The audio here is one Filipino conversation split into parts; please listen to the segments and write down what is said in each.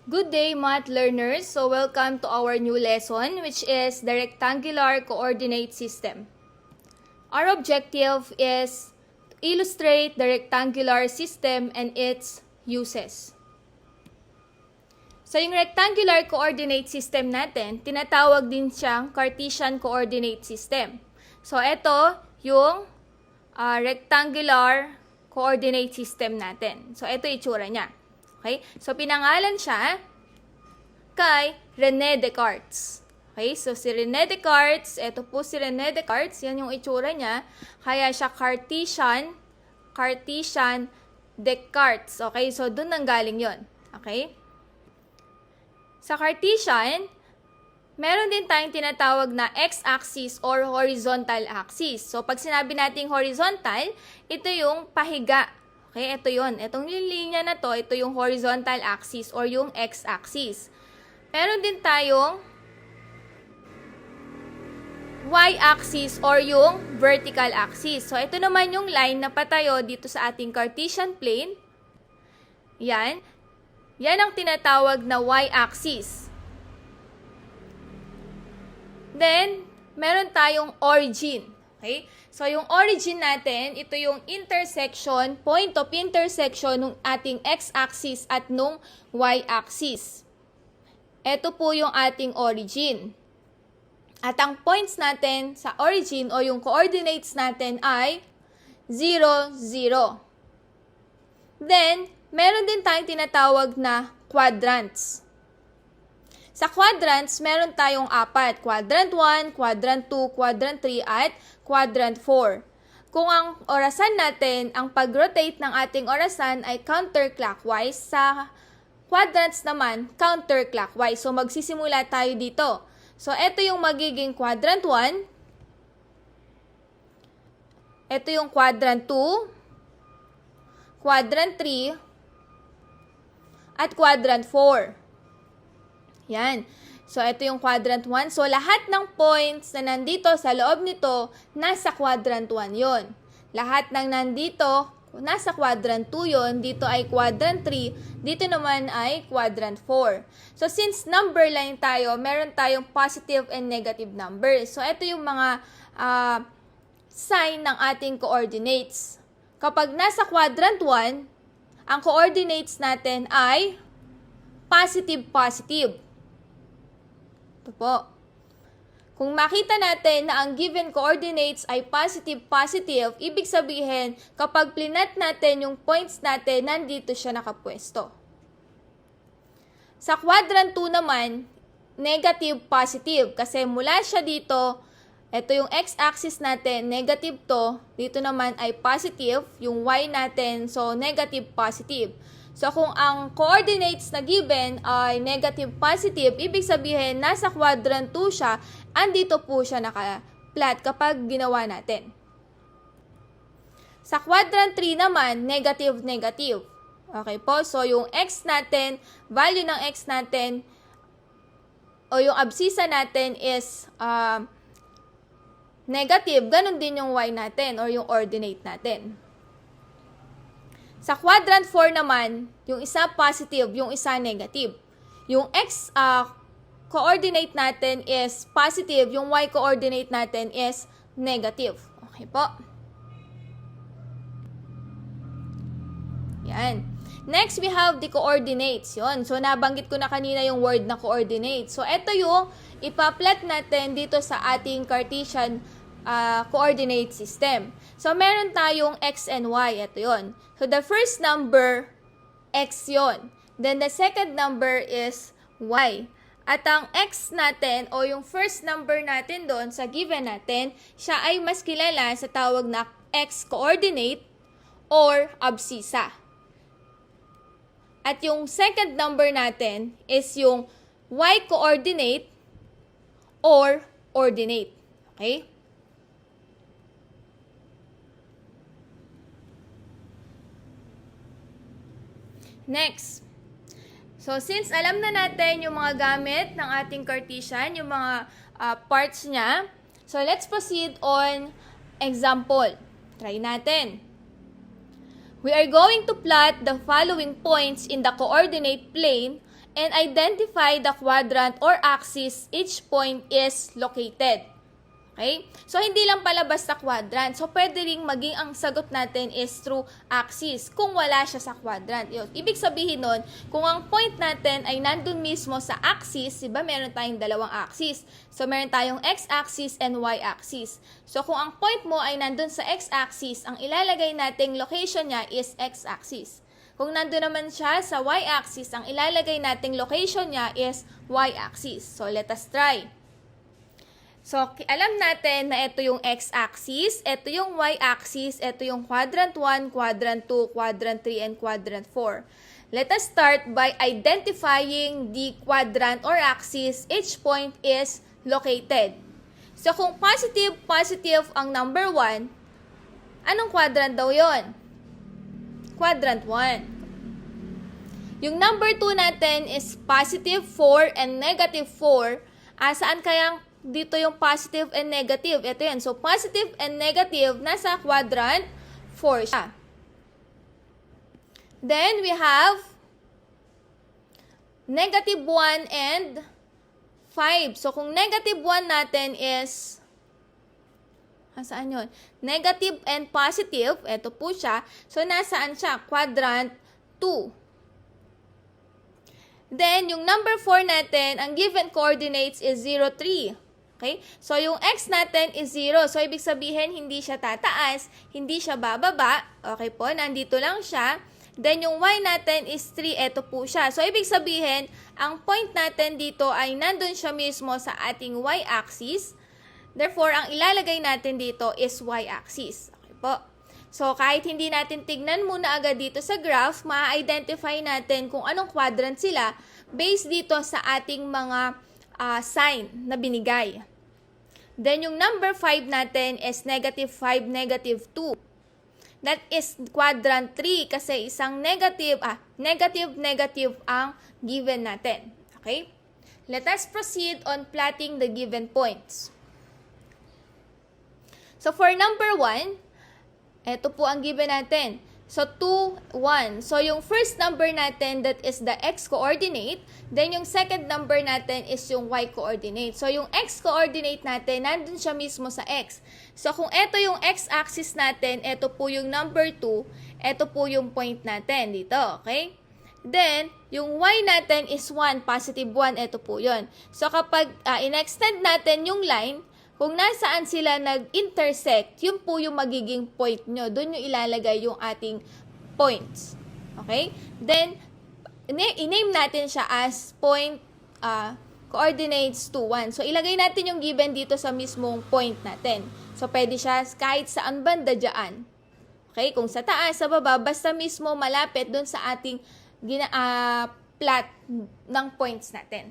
Good day, math learners. So welcome to our new lesson, which is the rectangular coordinate system. Our objective is to illustrate the rectangular system and its uses. So yung rectangular coordinate system natin, tinatawag din siyang Cartesian coordinate system. So ito yung rectangular coordinate system natin. So ito itsura niya. Okay? So, pinangalan siya kay René Descartes. Okay? So, si René Descartes, ito po si René Descartes, yan yung itsura niya. Kaya siya Cartesian Descartes. Okay? So, dun nanggaling yon. Okay? Sa Cartesian, meron din tayong tinatawag na x-axis or horizontal axis. So, pag sinabi nating horizontal, ito yung pahiga. Okay, ito yon. Itong linya na to, ito yung horizontal axis or yung x-axis. Meron din tayong y-axis or yung vertical axis. So, ito naman yung line na patayo dito sa ating Cartesian plane. Yan. Yan ang tinatawag na y-axis. Then, meron tayong origin. Okay? So, yung origin natin, ito yung intersection, point of intersection ng ating x-axis at nung y-axis. Ito po yung ating origin. At ang points natin sa origin o yung coordinates natin ay 0, 0. Then, meron din tayong tinatawag na quadrants. Sa quadrants, meron tayong 4. Quadrant 1, Quadrant 2, Quadrant 3, at Quadrant 4. Kung ang orasan natin, ang pag-rotate ng ating orasan ay counterclockwise, sa quadrants naman, counterclockwise. So, magsisimula tayo dito. So, ito yung magiging Quadrant 1. Ito yung Quadrant 2, Quadrant 3, at Quadrant 4. Yan. So, ito yung quadrant 1. So, lahat ng points na nandito sa loob nito, nasa quadrant 1 yon. Lahat ng nandito, nasa quadrant 2 yon. Dito ay quadrant 3. Dito naman ay quadrant 4. So, since number line tayo, meron tayong positive and negative numbers. So, ito yung mga sign ng ating coordinates. Kapag nasa quadrant 1, ang coordinates natin ay positive, positive. Ito po. Kung makita natin na ang given coordinates ay positive, positive, ibig sabihin, kapag plinat natin yung points natin, nandito siya nakapwesto. Sa quadrant 2 naman, negative, positive. Kasi mula siya dito, ito yung x-axis natin, negative to. Dito naman ay positive, yung y natin, so negative, positive. So, kung ang coordinates na given ay negative, positive, ibig sabihin, nasa quadrant 2 siya, andito po siya naka-flat kapag ginawa natin. Sa quadrant 3 naman, negative, negative. Okay po? So, yung x natin, value ng x natin, o yung abscissa natin is negative. Ganon din yung y natin or yung ordinate natin. Sa quadrant 4 naman, yung isa positive, yung isa negative. Yung x coordinate natin is positive, yung y coordinate natin is negative. Okay po? Yan. Next, we have the coordinates. Yun. So, nabanggit ko na kanina yung word na coordinates. So, ito yung ipa-plot natin dito sa ating Cartesian coordinate system. So, meron tayong x and y. Ito yun. So, the first number, x yon. Then, the second number is y. At ang x natin, o yung first number natin doon sa given natin, siya ay mas kilala sa tawag na x-coordinate or abscissa. At yung second number natin is yung y-coordinate or ordinate. Okay? Next. So, since alam na natin yung mga gamit ng ating Cartesian, yung mga parts niya, so let's proceed on example. Try natin. We are going to plot the following points in the coordinate plane and identify the quadrant or axis each point is located. Okay? So, hindi lang pala basta quadrant. So, pwede ring maging ang sagot natin is through axis kung wala siya sa quadrant. Yun. Ibig sabihin nun, kung ang point natin ay nandun mismo sa axis, diba meron tayong dalawang axis. So, meron tayong x-axis and y-axis. So, kung ang point mo ay nandun sa x-axis, ang ilalagay nating location niya is x-axis. Kung nandun naman siya sa y-axis, ang ilalagay nating location niya is y-axis. So, let us try. So, alam natin na ito yung x-axis, ito yung y-axis, ito yung quadrant 1, quadrant 2, quadrant 3, and quadrant 4. Let us start by identifying the quadrant or axis each point is located. So, kung positive, positive ang number 1, anong quadrant daw yon? Quadrant 1. Yung number 2 natin is positive 4 and negative 4. Saan kayang dito yung positive and negative? Ito yan. So, positive and negative nasa quadrant 4 siya. Then, we have negative 1 and 5. So, kung negative 1 natin is, saan yun? Negative and positive, ito po siya. So, nasaan siya? Quadrant 2. Then, yung number 4 natin, ang given coordinates is 0, 3. Okay? So, yung x natin is 0. So, ibig sabihin, hindi siya tataas, hindi siya bababa. Okay po, nandito lang siya. Then, yung y natin is 3. Ito po siya. So, ibig sabihin, ang point natin dito ay nandun siya mismo sa ating y-axis. Therefore, ang ilalagay natin dito is y-axis. Okay po. So, kahit hindi natin tignan muna agad dito sa graph, ma-identify natin kung anong quadrant sila based dito sa ating mga sign na binigay. Then, yung number 5 natin is negative 5, negative 2. That is quadrant 3 kasi isang negative ang given natin. Okay? Let us proceed on plotting the given points. So, for number 1, ito po ang given natin. So, 2, 1. So, yung first number natin, that is the x-coordinate. Then, yung second number natin is yung y-coordinate. So, yung x-coordinate natin, nandun siya mismo sa x. So, kung ito yung x-axis natin, ito po yung number 2, ito po yung point natin dito. Okay? Then, yung y natin is 1, positive 1, ito po yun. So, kapag in-extend natin yung line, kung nasaan sila nag-intersect, yun po yung magiging point nyo. Doon yung ilalagay yung ating points. Okay? Then, i-name natin siya as point coordinates 2, 1. So, ilagay natin yung given dito sa mismong point natin. So, pwede siya kahit saan banda dyan. Okay? Kung sa taas, sa baba, basta mismo malapit doon sa ating plot ng points natin.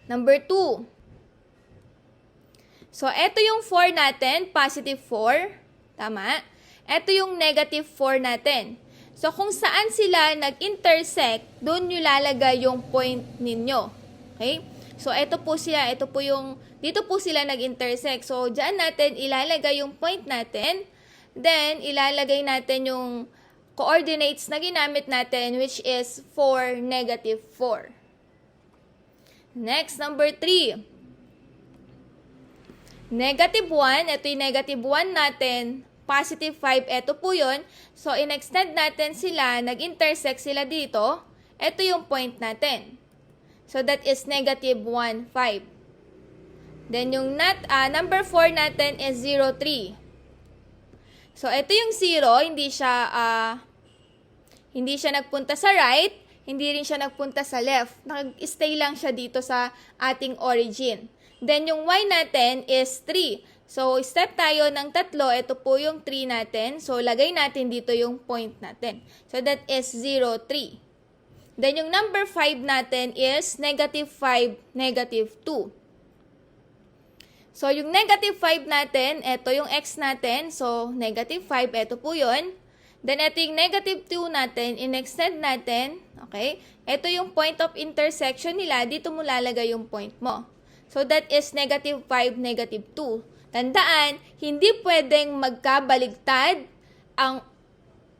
Number 2. So, ito yung 4 natin, positive 4. Tama? Ito yung negative 4 natin. So, kung saan sila nag-intersect, doon nyo lalagay yung point ninyo. Okay? So, ito po sila. Dito po sila nag-intersect. So, dyan natin ilalagay yung point natin. Then, ilalagay natin yung coordinates na ginamit natin, which is 4, negative 4. Next, number 3. Negative 1, ito yung negative 1 natin, positive 5, ito po yun. So, in-extend natin sila, nag-intersect sila dito, ito yung point natin. So, that is negative 1, 5. Then, yung number 4 natin is 0, 3. So, ito yung 0, hindi siya nagpunta sa right, hindi rin siya nagpunta sa left. Nag-stay lang siya dito sa ating origin. Then, yung y natin is 3. So, step tayo ng 3. Ito po yung 3 natin. So, lagay natin dito yung point natin. So, that is 0, 3. Then, yung number 5 natin is negative 5, negative 2. So, yung negative 5 natin, ito yung x natin. So, negative 5, ito po yun. Then, ito yung negative 2 natin, in-extend natin. Okay? Ito yung point of intersection nila. Dito mo lalagay yung point mo. So, that is negative 5, negative 2. Tandaan, hindi pwedeng magkabaligtad ang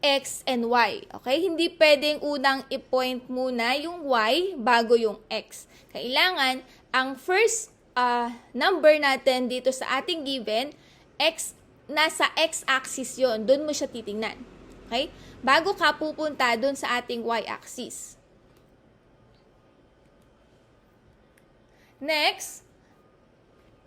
X and Y. Okay? Hindi pwedeng unang i-point muna yung Y bago yung X. Kailangan, ang first number natin dito sa ating given, X, nasa X-axis yon. Doon mo siya titingnan. Okay? Bago ka pupunta doon sa ating Y-axis. Next,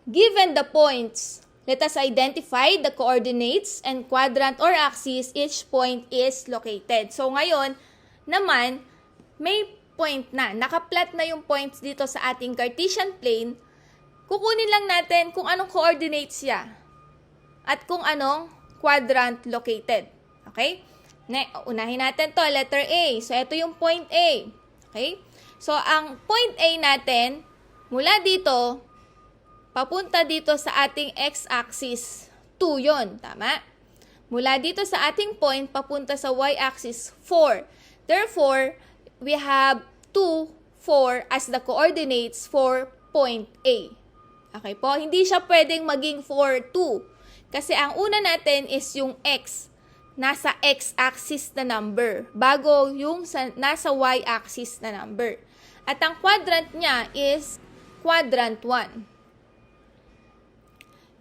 given the points, let us identify the coordinates and quadrant or axis each point is located. So ngayon naman, may point na. Nakaplat na yung points dito sa ating Cartesian plane. Kukunin lang natin kung anong coordinates siya at kung anong quadrant located. Okay? Unahin natin to, letter A. So ito yung point A. Okay? So ang point A natin, mula dito, papunta dito sa ating x-axis, 2 yon, tama? Mula dito sa ating point, papunta sa y-axis, 4. Therefore, we have 2, 4 as the coordinates for point A. Okay po? Hindi siya pwedeng maging 4, 2. Kasi ang una natin is yung x, nasa x-axis na number, bago yung nasa y-axis na number. At ang quadrant niya is quadrant 1.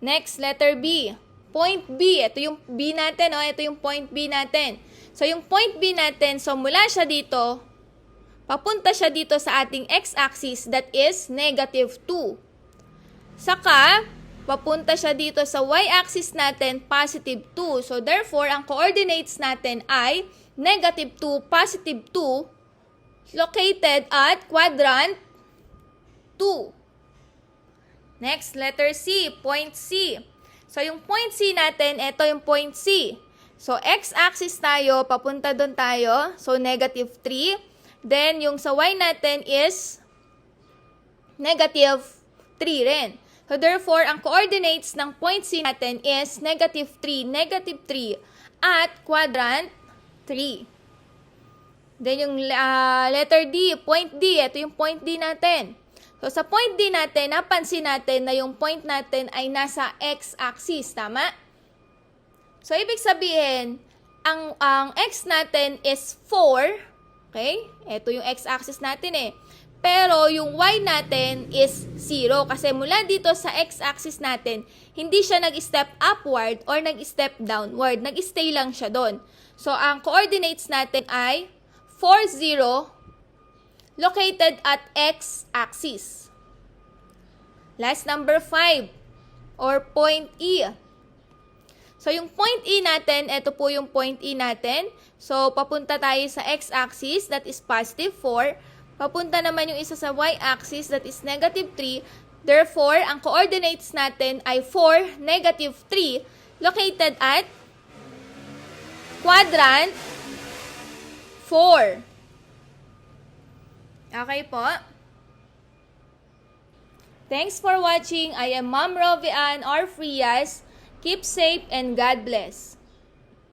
Next, letter B. Point B. Ito yung B natin, oh. Ito yung point B natin. So, yung point B natin, so mula siya dito, papunta siya dito sa ating x-axis, that is negative 2. Saka, papunta siya dito sa y-axis natin, positive 2. So, therefore, ang coordinates natin ay negative 2, positive 2, located at quadrant 2. Next, letter C, point C. So, yung point C natin, ito yung point C. So, x-axis tayo, papunta doon tayo. So, negative 3. Then, yung sa y natin is negative 3 rin. So, therefore, ang coordinates ng point C natin is negative 3, at quadrant 3. Then, yung letter D, point D. Ito yung point D natin. So, sa point D natin, napansin natin na yung point natin ay nasa x-axis, tama? So, ibig sabihin, ang x natin is 4, okay? Ito yung x-axis natin eh. Pero, yung y natin is 0 kasi mula dito sa x-axis natin, hindi siya nag-step upward or nag-step downward. Nag-stay lang siya doon. So, ang coordinates natin ay 4, 0, located at x-axis. Last, number 5, or point E. So, yung point E natin, ito po yung point E natin. So, papunta tayo sa x-axis, that is positive 4. Papunta naman yung isa sa y-axis, that is negative 3. Therefore, ang coordinates natin ay 4, negative 3, located at quadrant 4. Okay po. Thanks for watching. I am Ma'am Rovian or Frias. Keep safe and God bless.